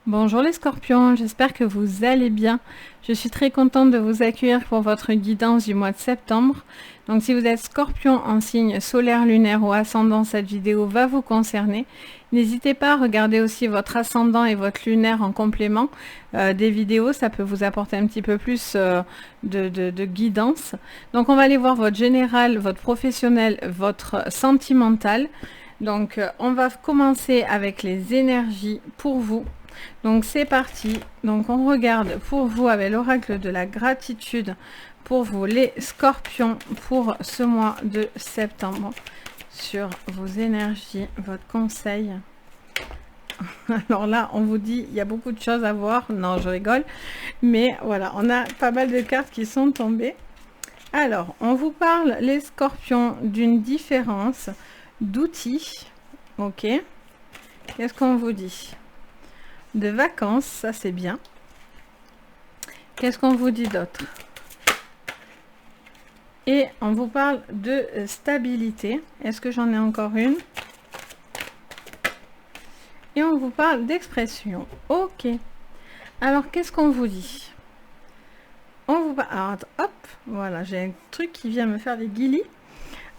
Bonjour les scorpions, j'espère que vous allez bien. Je suis très contente de vous accueillir pour votre guidance du mois de septembre. Donc si vous êtes scorpion en signe solaire, lunaire ou ascendant, cette vidéo va vous concerner. N'hésitez pas à regarder aussi votre ascendant et votre lunaire en complément des vidéos, ça peut vous apporter un petit peu plus de guidance. Donc on va aller voir votre général, votre professionnel, votre sentimental. Donc on va commencer avec les énergies pour vous. Donc c'est parti, donc on regarde pour vous avec l'oracle de la gratitude, pour vous les scorpions, pour ce mois de septembre, sur vos énergies, votre conseil. Alors là, on vous dit, il y a beaucoup de choses à voir, non je rigole, mais voilà, on a pas mal de cartes qui sont tombées. Alors, on vous parle, les scorpions, d'une différence d'outils, ok. Qu'est-ce qu'on vous dit ? De vacances, ça c'est bien. Qu'est-ce qu'on vous dit d'autre? Et on vous parle de stabilité. Est-ce que j'en ai encore une? Et on vous parle d'expression. Ok. Alors, qu'est-ce qu'on vous dit? On vous parle... Alors, hop, voilà, j'ai un truc qui vient me faire des guilis.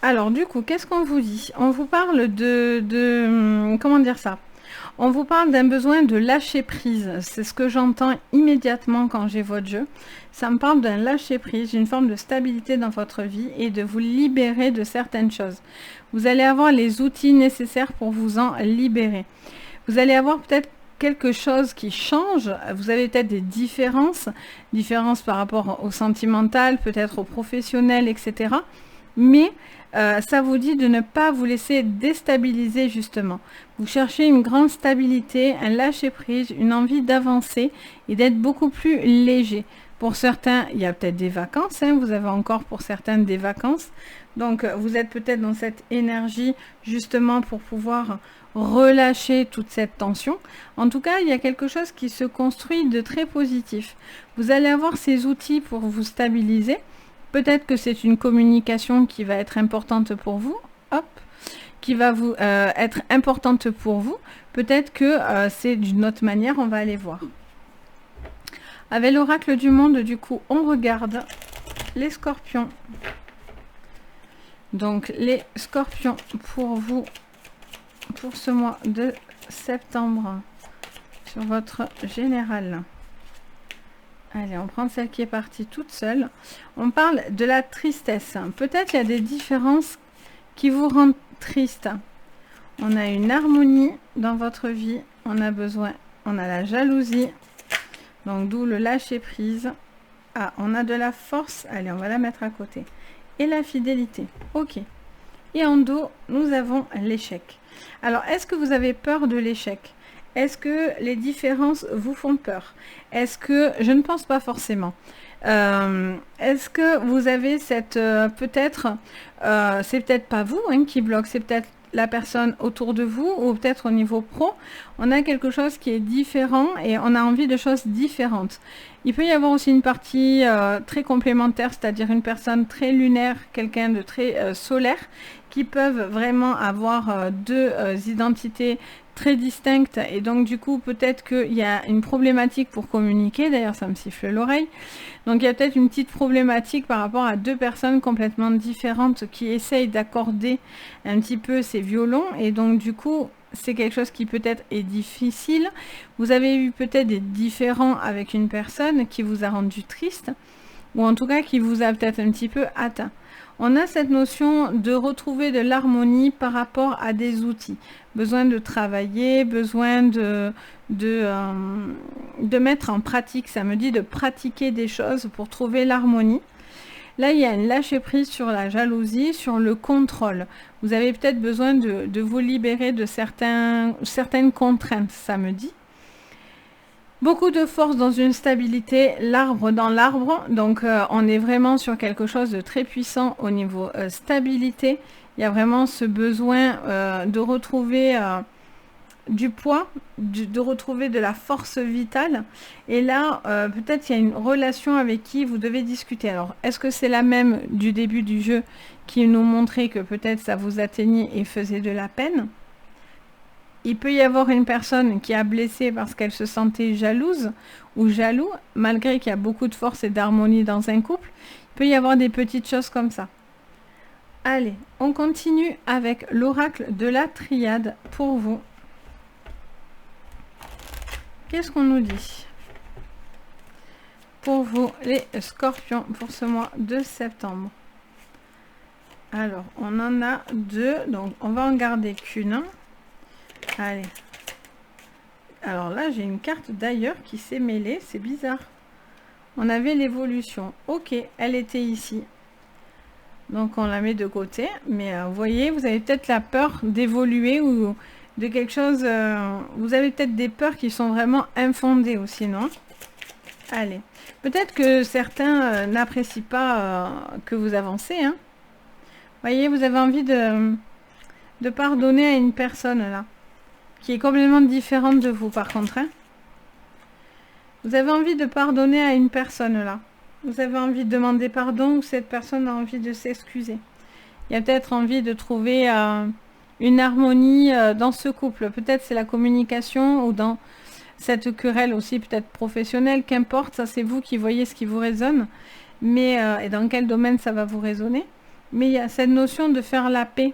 Alors, du coup, qu'est-ce qu'on vous dit? On vous parle comment dire ça? On vous parle d'un besoin de lâcher prise. C'est ce que j'entends immédiatement quand j'ai votre jeu. Ça me parle d'un lâcher prise, d'une forme de stabilité dans votre vie et de vous libérer de certaines choses. Vous allez avoir les outils nécessaires pour vous en libérer. Vous allez avoir peut-être quelque chose qui change. Vous avez peut-être des différences par rapport au sentimental, peut-être au professionnel, etc. Mais ça vous dit de ne pas vous laisser déstabiliser justement. Vous cherchez une grande stabilité, un lâcher-prise, une envie d'avancer et d'être beaucoup plus léger. Pour certains, il y a peut-être des vacances, hein, vous avez encore pour certains des vacances. Donc vous êtes peut-être dans cette énergie justement pour pouvoir relâcher toute cette tension. En tout cas, il y a quelque chose qui se construit de très positif. Vous allez avoir ces outils pour vous stabiliser. Peut-être que c'est une communication qui va être importante pour vous, hop, qui va vous être importante pour vous. Peut-être que c'est d'une autre manière, on va aller voir. Avec l'oracle du monde, du coup, on regarde les scorpions. Donc, les scorpions pour vous, pour ce mois de septembre, sur votre général. Allez, on prend celle qui est partie toute seule. On parle de la tristesse. Peut-être il y a des différences qui vous rendent triste. On a une harmonie dans votre vie. On a la jalousie. Donc d'où le lâcher prise. Ah, on a de la force. Allez, on va la mettre à côté. Et la fidélité. Ok. Et en dos, nous avons l'échec. Alors, est-ce que vous avez peur de l'échec ? Est-ce que les différences vous font peur? Est-ce que... Je ne pense pas forcément. Est-ce que vous avez cette... peut-être... c'est peut-être pas vous hein, qui bloque, c'est peut-être la personne autour de vous ou peut-être au niveau pro. On a quelque chose qui est différent et on a envie de choses différentes. Il peut y avoir aussi une partie très complémentaire, c'est-à-dire une personne très lunaire, quelqu'un de très solaire, qui peuvent vraiment avoir deux identités très distinctes et donc du coup peut-être qu'il y a une problématique pour communiquer, d'ailleurs ça me siffle l'oreille, donc il y a peut-être une petite problématique par rapport à deux personnes complètement différentes qui essayent d'accorder un petit peu ces violons et donc du coup c'est quelque chose qui peut-être est difficile. Vous avez eu peut-être des différends avec une personne qui vous a rendu triste ou en tout cas qui vous a peut-être un petit peu atteint. On a cette notion de retrouver de l'harmonie par rapport à des outils. Besoin de travailler, besoin de mettre en pratique. Ça me dit de pratiquer des choses pour trouver l'harmonie. Là, il y a une lâcher prise sur la jalousie, sur le contrôle. Vous avez peut-être besoin de vous libérer de certaines contraintes, ça me dit. Beaucoup de force dans une stabilité, l'arbre dans l'arbre, donc on est vraiment sur quelque chose de très puissant au niveau stabilité. Il y a vraiment ce besoin de retrouver du poids, de retrouver de la force vitale. Et là, peut-être il y a une relation avec qui vous devez discuter. Alors, est-ce que c'est la même du début du jeu qui nous montrait que peut-être ça vous atteignait et faisait de la peine ? il peut y avoir une personne qui a blessé parce qu'elle se sentait jalouse ou jaloux, malgré qu'il y a beaucoup de force et d'harmonie dans un couple. Il peut y avoir des petites choses comme ça. Allez, on continue avec l'oracle de la triade pour vous. Qu'est-ce qu'on nous dit pour vous, les scorpions, pour ce mois de septembre? Alors, on en a deux, donc on va en garder qu'une. Allez. Alors là, j'ai une carte d'ailleurs qui s'est mêlée, c'est bizarre. On avait l'évolution. Ok, elle était ici. Donc on la met de côté. Mais vous voyez, vous avez peut-être la peur d'évoluer ou de quelque chose. Vous avez peut-être des peurs qui sont vraiment infondées aussi, non? Allez. Peut-être que certains n'apprécient pas que vous avancez. Hein. Vous voyez, vous avez envie de pardonner à une personne là. Qui est complètement différente de vous par contre. Hein. Vous avez envie de pardonner à une personne là. Vous avez envie de demander pardon ou cette personne a envie de s'excuser. Il y a peut-être envie de trouver une harmonie dans ce couple. Peut-être c'est la communication ou dans cette querelle aussi peut-être professionnelle. Qu'importe, ça c'est vous qui voyez ce qui vous résonne. Mais, et dans quel domaine ça va vous résonner. Mais il y a cette notion de faire la paix.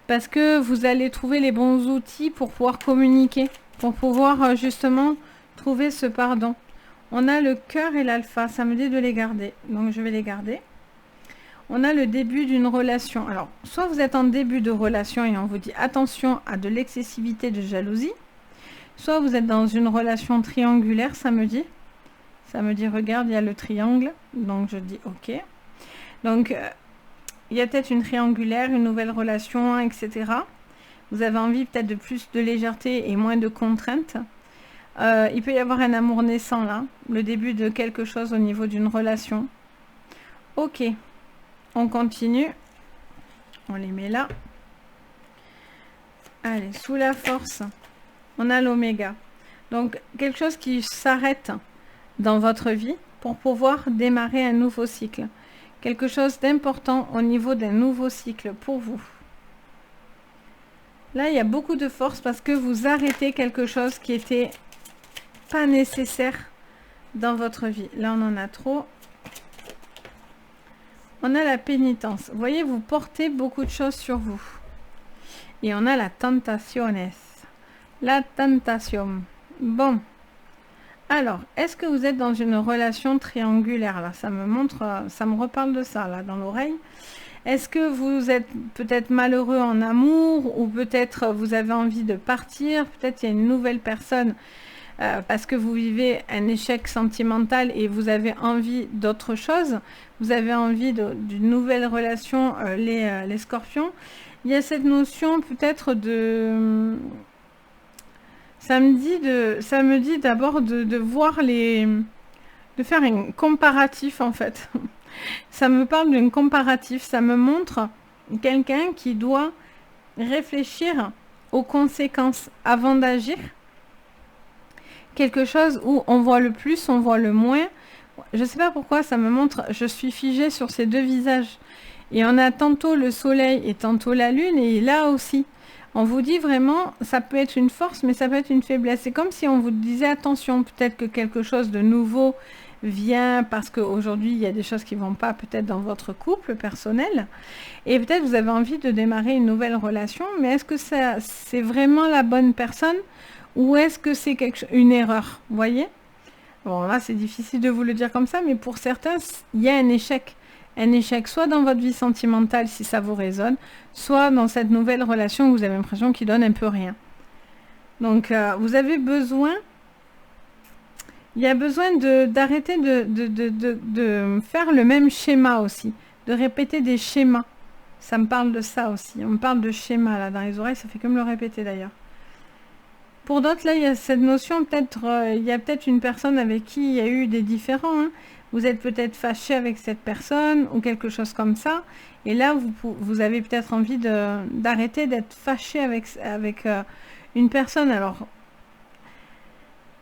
Parce que vous allez trouver les bons outils pour pouvoir communiquer. Pour pouvoir justement trouver ce pardon. On a le cœur et l'alpha, ça me dit de les garder, donc je vais les garder. On a le début d'une relation. Alors, soit vous êtes en début de relation et on vous dit attention à de l'excessivité de jalousie, soit vous êtes dans une relation triangulaire, ça me dit. Ça me dit, regarde, il y a le triangle, donc je dis ok. Donc, il y a peut-être une triangulaire, une nouvelle relation, etc. Vous avez envie peut-être de plus de légèreté et moins de contraintes. Il peut y avoir un amour naissant là, le début de quelque chose au niveau d'une relation. Ok, on continue. On les met là. Allez, sous la force, on a l'oméga. Donc, quelque chose qui s'arrête dans votre vie pour pouvoir démarrer un nouveau cycle. Quelque chose d'important au niveau d'un nouveau cycle pour vous. Là, il y a beaucoup de force parce que vous arrêtez quelque chose qui était pas nécessaire dans votre vie. Là, on en a trop. On a la pénitence. Vous voyez, vous portez beaucoup de choses sur vous. Et on a la tentaciones. La tentation. Bon. Alors, est-ce que vous êtes dans une relation triangulaire? Là, ça me montre, ça me reparle de ça, là, dans l'oreille. Est-ce que vous êtes peut-être malheureux en amour ou peut-être vous avez envie de partir? Peut-être il y a une nouvelle personne parce que vous vivez un échec sentimental et vous avez envie d'autre chose. Vous avez envie d'une nouvelle relation, les scorpions. Il y a cette notion peut-être de... Ça me dit d'abord de voir de faire un comparatif en fait. Ça me parle d'un comparatif. Ça me montre quelqu'un qui doit réfléchir aux conséquences avant d'agir. Quelque chose où on voit le plus, on voit le moins. Je ne sais pas pourquoi ça me montre, je suis figée sur ces deux visages. Et on a tantôt le soleil et tantôt la lune, et là aussi. On vous dit vraiment, ça peut être une force, mais ça peut être une faiblesse. C'est comme si on vous disait, attention, peut-être que quelque chose de nouveau vient, parce qu'aujourd'hui, il y a des choses qui ne vont pas peut-être dans votre couple personnel. Et peut-être vous avez envie de démarrer une nouvelle relation, mais est-ce que c'est vraiment la bonne personne ou est-ce que c'est une erreur? Vous voyez? Bon, là, c'est difficile de vous le dire comme ça, mais pour certains, il y a un échec. Un échec soit dans votre vie sentimentale, si ça vous résonne, soit dans cette nouvelle relation où vous avez l'impression qu'il donne un peu rien. Donc, vous avez besoin... Il y a besoin d'arrêter de faire le même schéma aussi, de répéter des schémas. Ça me parle de ça aussi. On me parle de schéma, là, dans les oreilles, ça fait que me le répéter, d'ailleurs. Pour d'autres, là, il y a cette notion, peut-être, il y a peut-être une personne avec qui il y a eu des différends. Hein. Vous êtes peut-être fâché avec cette personne ou quelque chose comme ça. Et là, vous avez peut-être envie d'arrêter d'être fâché avec une personne. Alors,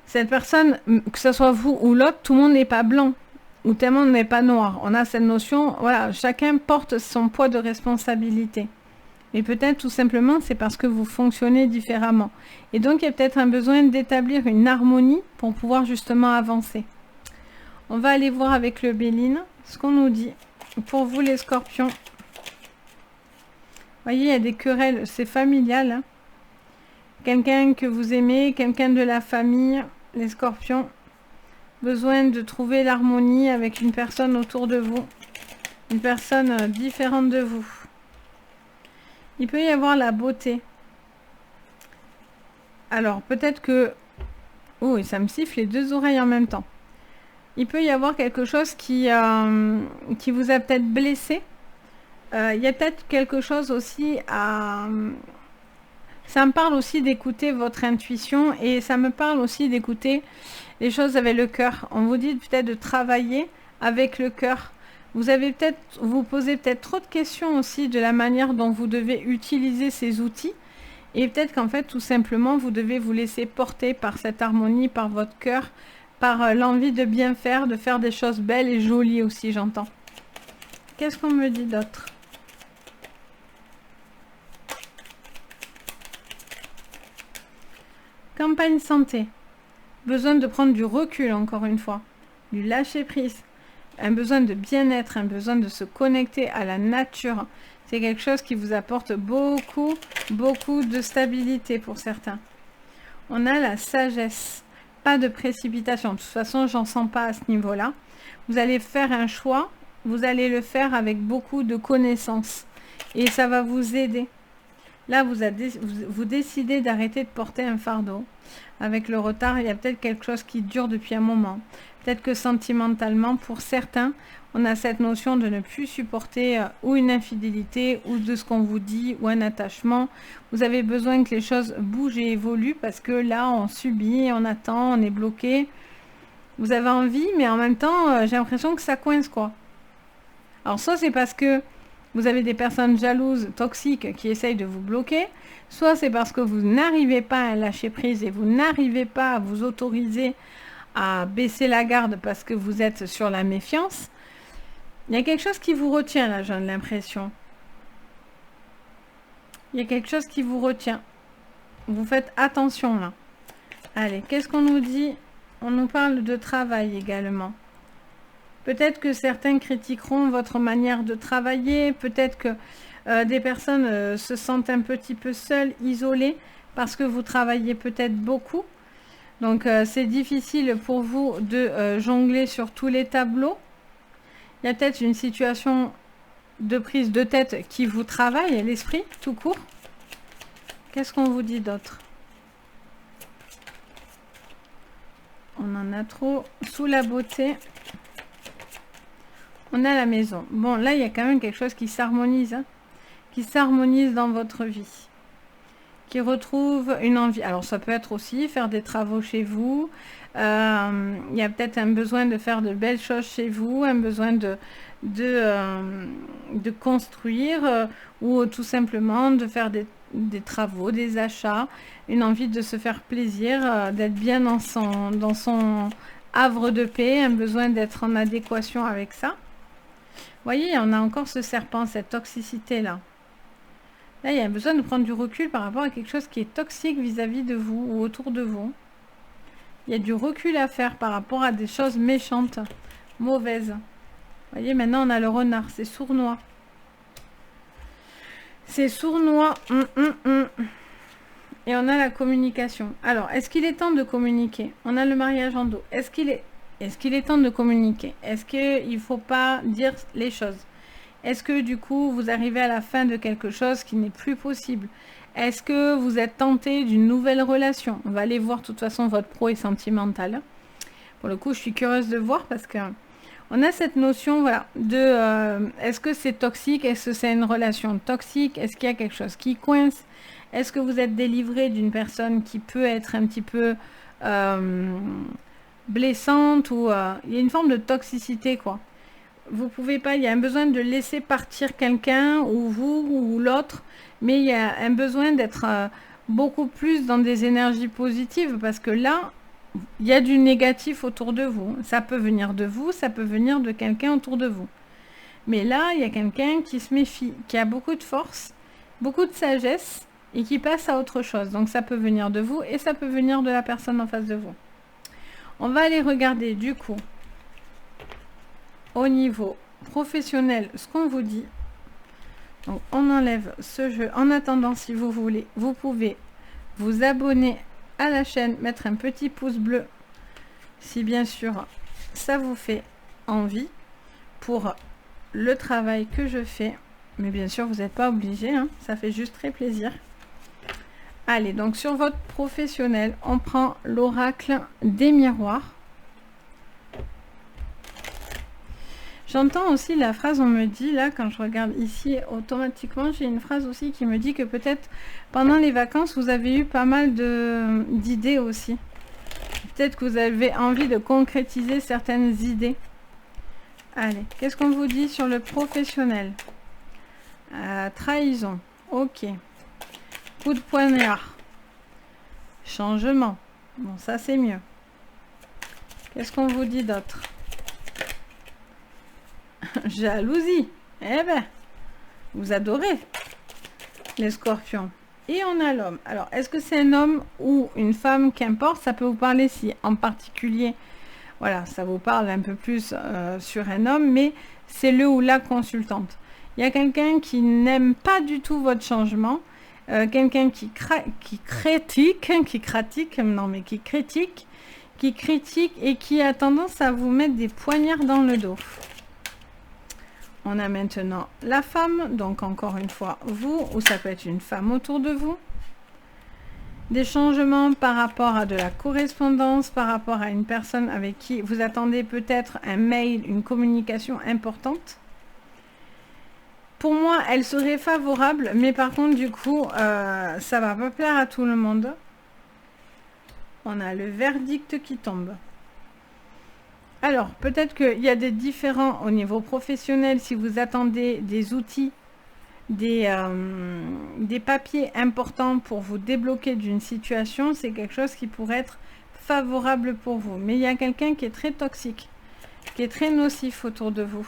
cette personne, que ce soit vous ou l'autre, tout le monde n'est pas blanc ou tout le monde n'est pas noir. On a cette notion, voilà, chacun porte son poids de responsabilité. Et peut-être tout simplement c'est parce que vous fonctionnez différemment. Et donc il y a peut-être un besoin d'établir une harmonie pour pouvoir justement avancer. On va aller voir avec le Béline ce qu'on nous dit. Pour vous les scorpions, voyez, il y a des querelles, c'est familial. Hein. Quelqu'un que vous aimez, quelqu'un de la famille, les scorpions. Besoin de trouver l'harmonie avec une personne autour de vous. Une personne différente de vous. Il peut y avoir la beauté. Alors, peut-être que... Oh, et ça me siffle les deux oreilles en même temps. Il peut y avoir quelque chose qui vous a peut-être blessé. Il y a peut-être quelque chose aussi à... Ça me parle aussi d'écouter votre intuition et ça me parle aussi d'écouter les choses avec le cœur. On vous dit peut-être de travailler avec le cœur. Vous posez peut-être trop de questions aussi de la manière dont vous devez utiliser ces outils. Et peut-être qu'en fait, tout simplement, vous devez vous laisser porter par cette harmonie, par votre cœur, par l'envie de bien faire, de faire des choses belles et jolies aussi, j'entends. Qu'est-ce qu'on me dit d'autre ? Campagne santé. Besoin de prendre du recul, encore une fois. Du lâcher prise. Un besoin de bien-être, un besoin de se connecter à la nature. C'est quelque chose qui vous apporte beaucoup, beaucoup de stabilité pour certains. On a la sagesse. Pas de précipitation. De toute façon, j'en sens pas à ce niveau-là. Vous allez faire un choix. Vous allez le faire avec beaucoup de connaissances. Et ça va vous aider. Là, vous décidez d'arrêter de porter un fardeau. Avec le retard, il y a peut-être quelque chose qui dure depuis un moment. Peut-être que sentimentalement, pour certains, on a cette notion de ne plus supporter ou une infidélité, ou de ce qu'on vous dit, ou un attachement. Vous avez besoin que les choses bougent et évoluent, parce que là, on subit, on attend, on est bloqué. Vous avez envie, mais en même temps, j'ai l'impression que ça coince, quoi. Alors ça, c'est parce que vous avez des personnes jalouses, toxiques, qui essayent de vous bloquer. Soit c'est parce que vous n'arrivez pas à lâcher prise et vous n'arrivez pas à vous autoriser à baisser la garde parce que vous êtes sur la méfiance. Il y a quelque chose qui vous retient là, j'ai l'impression. Il y a quelque chose qui vous retient. Vous faites attention là. Allez, qu'est-ce qu'on nous dit? On nous parle de travail également. Peut-être que certains critiqueront votre manière de travailler, peut-être que des personnes se sentent un petit peu seules, isolées, parce que vous travaillez peut-être beaucoup. Donc c'est difficile pour vous de jongler sur tous les tableaux. Il y a peut-être une situation de prise de tête qui vous travaille, l'esprit, tout court. Qu'est-ce qu'on vous dit d'autre? On en a trop. Sous la beauté. On a la maison. Bon, là, il y a quand même quelque chose qui s'harmonise. Hein, qui s'harmonise dans votre vie. Qui retrouve une envie. Alors, ça peut être aussi faire des travaux chez vous. Il y a peut-être un besoin de faire de belles choses chez vous. Un besoin de construire. Ou tout simplement de faire des travaux, des achats. Une envie de se faire plaisir. D'être bien dans son havre de paix. Un besoin d'être en adéquation avec ça. Vous voyez, on a encore ce serpent, cette toxicité-là. Là, il y a besoin de prendre du recul par rapport à quelque chose qui est toxique vis-à-vis de vous ou autour de vous. Il y a du recul à faire par rapport à des choses méchantes, mauvaises. Vous voyez, maintenant, on a le renard, c'est sournois. C'est sournois. Et on a la communication. Alors, est-ce qu'il est temps de communiquer? On a le mariage en dos. Est-ce qu'il est temps de communiquer? Est-ce qu'il ne faut pas dire les choses? Est-ce que du coup, vous arrivez à la fin de quelque chose qui n'est plus possible? Est-ce que vous êtes tenté d'une nouvelle relation? On va aller voir de toute façon votre pro et sentimental. Pour le coup, je suis curieuse de voir parce que on a cette notion, voilà, de est-ce que c'est toxique? Est-ce que c'est une relation toxique? Est-ce qu'il y a quelque chose qui coince? Est-ce que vous êtes délivré d'une personne qui peut être un petit peu blessante ou il y a une forme de toxicité, quoi. Vous pouvez pas, il y a un besoin de laisser partir quelqu'un ou vous ou l'autre, mais il y a un besoin d'être beaucoup plus dans des énergies positives parce que là, il y a du négatif autour de vous. Ça peut venir de vous, ça peut venir de quelqu'un autour de vous. Mais là, il y a quelqu'un qui se méfie, qui a beaucoup de force beaucoup de sagesse et qui passe à autre chose. Donc ça peut venir de vous et ça peut venir de la personne en face de vous. On va aller regarder du coup au niveau professionnel ce qu'on vous dit. Donc on enlève ce jeu. En attendant, si vous voulez, vous pouvez vous abonner à la chaîne, mettre un petit pouce bleu si bien sûr ça vous fait envie pour le travail que je fais. Mais bien sûr, vous n'êtes pas obligé, hein, ça fait juste très plaisir. Allez, donc sur votre professionnel, on prend l'oracle des miroirs. J'entends aussi la phrase, on me dit là, quand je regarde ici, automatiquement, j'ai une phrase aussi qui me dit que peut-être pendant les vacances, vous avez eu pas mal d'idées aussi. Peut-être que vous avez envie de concrétiser certaines idées. Allez, qu'est-ce qu'on vous dit sur le professionnel? Trahison, ok. Coup de poignard. Changement. Bon, ça c'est mieux. Qu'est-ce qu'on vous dit d'autre? Jalousie. Eh ben, vous adorez les scorpions. Et on a l'homme. Alors, est-ce que c'est un homme ou une femme? Qu'importe, ça peut vous parler si en particulier, voilà, ça vous parle un peu plus sur un homme, mais c'est le ou la consultante. Il y a quelqu'un qui n'aime pas du tout votre changement, quelqu'un qui critique et qui a tendance à vous mettre des poignards dans le dos. On a maintenant la femme, donc encore une fois vous, ou ça peut être une femme autour de vous. Des changements par rapport à de la correspondance, par rapport à une personne avec qui vous attendez peut-être un mail, une communication importante. Pour moi, elle serait favorable, mais par contre, du coup, ça va pas plaire à tout le monde. On a le verdict qui tombe. Alors, peut-être qu'il y a des différends au niveau professionnel si vous attendez des outils, des papiers importants pour vous débloquer d'une situation. C'est quelque chose qui pourrait être favorable pour vous. Mais il y a quelqu'un qui est très toxique, qui est très nocif autour de vous.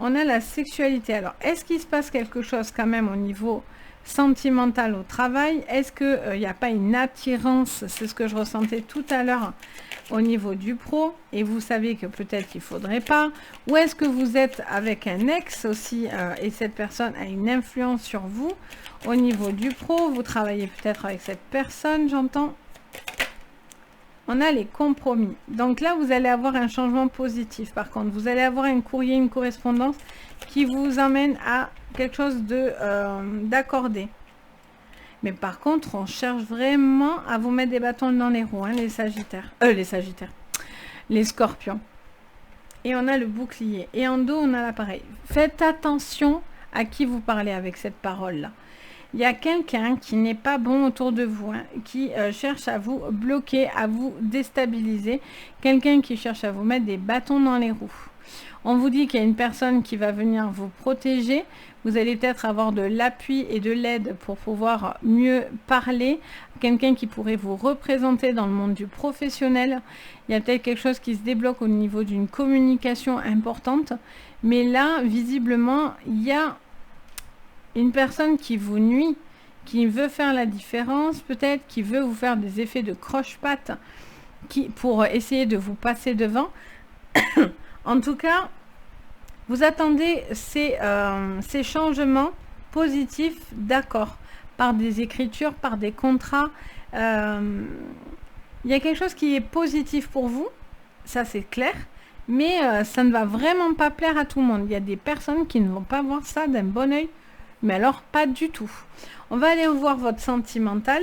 On a la sexualité. Alors, est-ce qu'il se passe quelque chose quand même au niveau sentimental au travail? Est-ce qu'il n'y a pas une attirance? C'est ce que je ressentais tout à l'heure au niveau du pro. Et vous savez que peut-être qu'il ne faudrait pas. Ou est-ce que vous êtes avec un ex aussi et cette personne a une influence sur vous au niveau du pro? Vous travaillez peut-être avec cette personne, j'entends. On a les compromis. Donc là, vous allez avoir un changement positif. Par contre, vous allez avoir un courrier, une correspondance qui vous emmène à quelque chose d'accordé. Mais par contre, on cherche vraiment à vous mettre des bâtons dans les roues, hein, les sagittaires. Les scorpions. Et on a le bouclier. Et en dos, on a l'appareil. Faites attention à qui vous parlez avec cette parole-là. Il y a quelqu'un qui n'est pas bon autour de vous, hein, qui cherche à vous bloquer, à vous déstabiliser. Quelqu'un qui cherche à vous mettre des bâtons dans les roues. On vous dit qu'il y a une personne qui va venir vous protéger. Vous allez peut-être avoir de l'appui et de l'aide pour pouvoir mieux parler. Quelqu'un qui pourrait vous représenter dans le monde du professionnel. Il y a peut-être quelque chose qui se débloque au niveau d'une communication importante. Mais là, visiblement, il y a une personne qui vous nuit, qui veut faire la différence, peut-être qui veut vous faire des effets de croche-patte pour essayer de vous passer devant. En tout cas, vous attendez ces changements positifs, d'accord, par des écritures, par des contrats. Il y a quelque chose qui est positif pour vous, ça c'est clair, mais ça ne va vraiment pas plaire à tout le monde. Il y a des personnes qui ne vont pas voir ça d'un bon oeil, mais alors pas du tout. On va aller voir votre sentimental.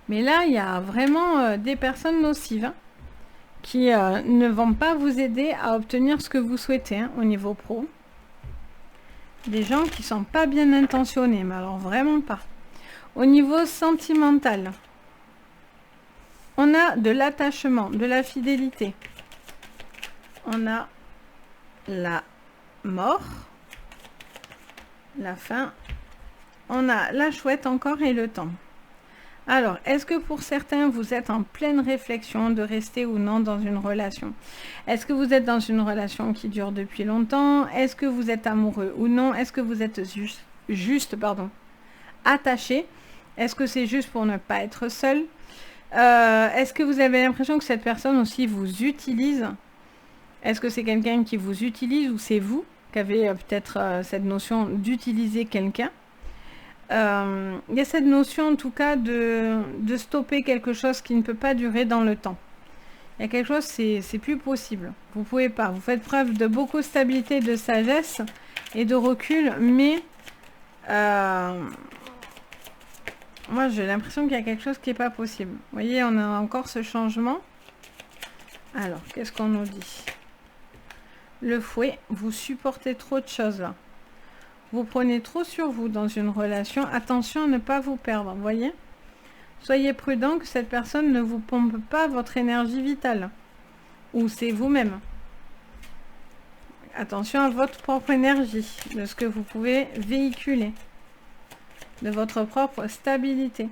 Mais là, il y a vraiment des personnes nocives, hein, qui ne vont pas vous aider à obtenir ce que vous souhaitez, hein, au niveau pro. Des gens qui sont pas bien intentionnés, mais alors vraiment pas. Au niveau sentimental, on a de l'attachement, de la fidélité. On a la mort, la fin. On a la chouette encore et le temps. Alors, est-ce que pour certains, vous êtes en pleine réflexion de rester ou non dans une relation? Est-ce que vous êtes dans une relation qui dure depuis longtemps? Est-ce que vous êtes amoureux ou non? Est-ce que vous êtes juste attaché? Est-ce que c'est juste pour ne pas être seul? Est-ce que vous avez l'impression que cette personne aussi vous utilise? Est-ce que c'est quelqu'un qui vous utilise ou c'est vous qui avez peut-être cette notion d'utiliser quelqu'un? Il y a cette notion en tout cas de stopper quelque chose qui ne peut pas durer dans le temps. Il y a quelque chose, c'est plus possible. Vous pouvez pas. Vous faites preuve de beaucoup de stabilité, de sagesse et de recul, mais moi j'ai l'impression qu'il y a quelque chose qui n'est pas possible. Vous voyez, on a encore ce changement. Alors, qu'est-ce qu'on nous dit? Le fouet, vous supportez trop de choses là. Vous prenez trop sur vous dans une relation. Attention à ne pas vous perdre, vous voyez? Soyez prudent que cette personne ne vous pompe pas votre énergie vitale. Ou c'est vous-même. Attention à votre propre énergie, de ce que vous pouvez véhiculer. De votre propre stabilité.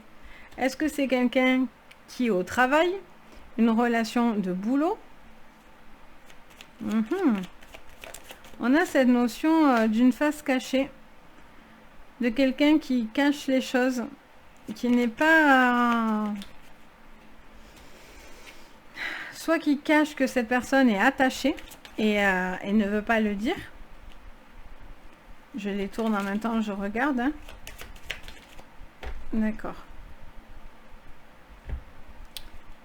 Est-ce que c'est quelqu'un qui est au travail? Une relation de boulot? On a cette notion d'une face cachée, de quelqu'un qui cache les choses, qui n'est pas... soit qui cache que cette personne est attachée et ne veut pas le dire. Je les tourne en même temps, je regarde. Hein. D'accord.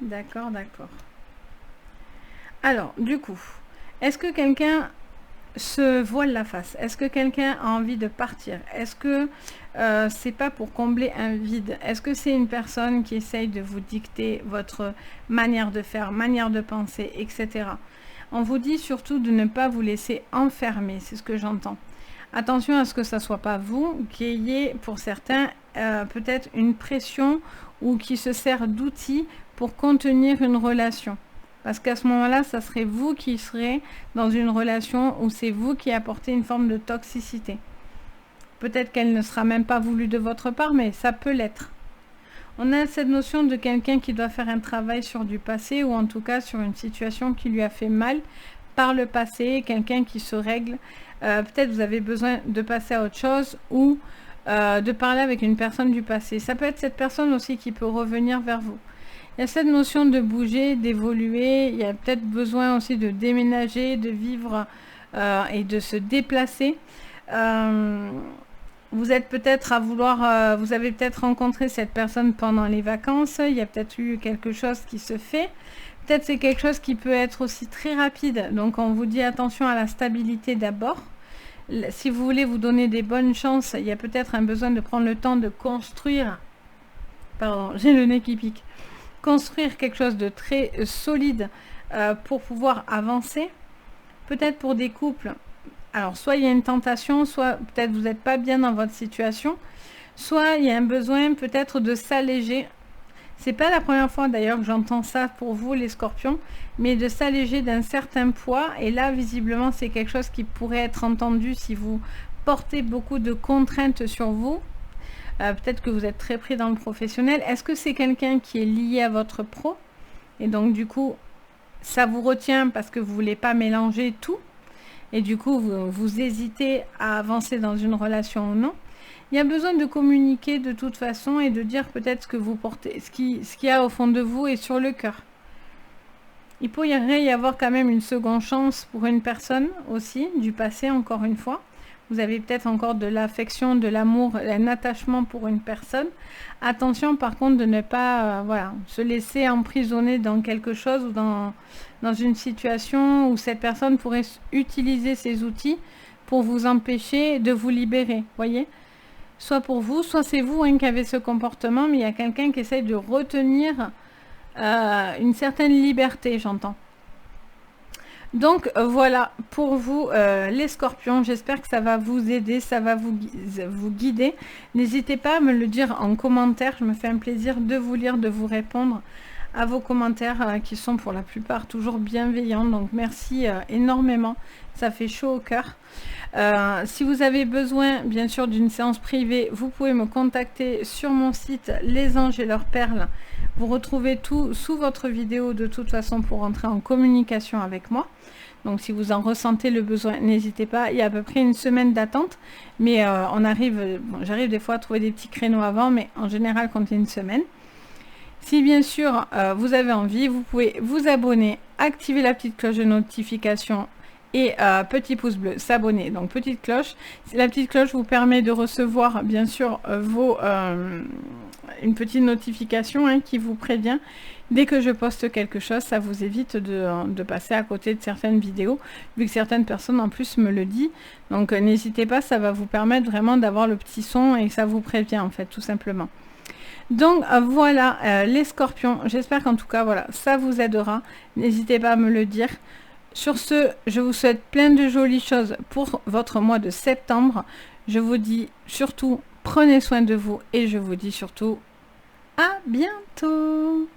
D'accord, d'accord. Alors, du coup, est-ce que quelqu'un se voile la face? Est-ce que quelqu'un a envie de partir? Est-ce que c'est pas pour combler un vide? Est-ce que c'est une personne qui essaye de vous dicter votre manière de faire, manière de penser, etc. On vous dit surtout de ne pas vous laisser enfermer, c'est ce que j'entends. Attention à ce que ça soit pas vous qui ayez pour certains peut-être une pression ou qui se sert d'outils pour contenir une relation. Parce qu'à ce moment-là, ça serait vous qui serez dans une relation où c'est vous qui apportez une forme de toxicité. Peut-être qu'elle ne sera même pas voulue de votre part, mais ça peut l'être. On a cette notion de quelqu'un qui doit faire un travail sur du passé, ou en tout cas sur une situation qui lui a fait mal par le passé, quelqu'un qui se règle. Peut-être vous avez besoin de passer à autre chose, ou de parler avec une personne du passé. Ça peut être cette personne aussi qui peut revenir vers vous. Il y a cette notion de bouger, d'évoluer, il y a peut-être besoin aussi de déménager, de vivre et de se déplacer. Vous êtes peut-être à vouloir, vous avez peut-être rencontré cette personne pendant les vacances, il y a peut-être eu quelque chose qui se fait. Peut-être c'est quelque chose qui peut être aussi très rapide, donc on vous dit attention à la stabilité d'abord. Si vous voulez vous donner des bonnes chances, il y a peut-être un besoin de prendre le temps de construire. Pardon, j'ai le nez qui pique. Construire quelque chose de très solide pour pouvoir avancer. Peut-être pour des couples, alors soit il y a une tentation, soit peut-être vous n'êtes pas bien dans votre situation, soit il y a un besoin peut-être de s'alléger. C'est pas la première fois d'ailleurs que j'entends ça pour vous les scorpions, mais de s'alléger d'un certain poids, et là visiblement c'est quelque chose qui pourrait être entendu si vous portez beaucoup de contraintes sur vous. Peut-être que vous êtes très pris dans le professionnel. Est-ce que c'est quelqu'un qui est lié à votre pro? Et donc du coup, ça vous retient parce que vous ne voulez pas mélanger tout. Et du coup, vous hésitez à avancer dans une relation ou non. Il y a besoin de communiquer de toute façon et de dire peut-être ce que vous portez, ce qu'il y a au fond de vous et sur le cœur. Il pourrait y avoir quand même une seconde chance pour une personne aussi, du passé encore une fois. Vous avez peut-être encore de l'affection, de l'amour, un attachement pour une personne. Attention par contre de ne pas voilà, se laisser emprisonner dans quelque chose ou dans une situation où cette personne pourrait utiliser ces outils pour vous empêcher de vous libérer. Voyez, soit pour vous, soit c'est vous qui avez ce comportement, mais il y a quelqu'un qui essaye de retenir une certaine liberté, j'entends. Donc voilà pour vous les scorpions, j'espère que ça va vous aider, ça va vous guider. N'hésitez pas à me le dire en commentaire, je me fais un plaisir de vous lire, de vous répondre à vos commentaires qui sont pour la plupart toujours bienveillants. Donc merci énormément, ça fait chaud au cœur. Si vous avez besoin bien sûr d'une séance privée, vous pouvez me contacter sur mon site Les Anges et leurs perles. Vous retrouvez tout sous votre vidéo de toute façon pour entrer en communication avec moi. Donc si vous en ressentez le besoin, n'hésitez pas. Il y a à peu près une semaine d'attente, mais j'arrive des fois à trouver des petits créneaux avant, mais en général comptez une semaine. Si bien sûr vous avez envie, vous pouvez vous abonner, activer la petite cloche de notification et petit pouce bleu, s'abonner. Donc petite cloche, la petite cloche vous permet de recevoir bien sûr une petite notification qui vous prévient dès que je poste quelque chose. Ça vous évite de passer à côté de certaines vidéos, vu que certaines personnes en plus me le disent. Donc n'hésitez pas, ça va vous permettre vraiment d'avoir le petit son et ça vous prévient en fait tout simplement. Donc voilà les scorpions, j'espère qu'en tout cas voilà ça vous aidera, n'hésitez pas à me le dire. Sur ce, je vous souhaite plein de jolies choses pour votre mois de septembre. Je vous dis surtout prenez soin de vous et je vous dis surtout à bientôt.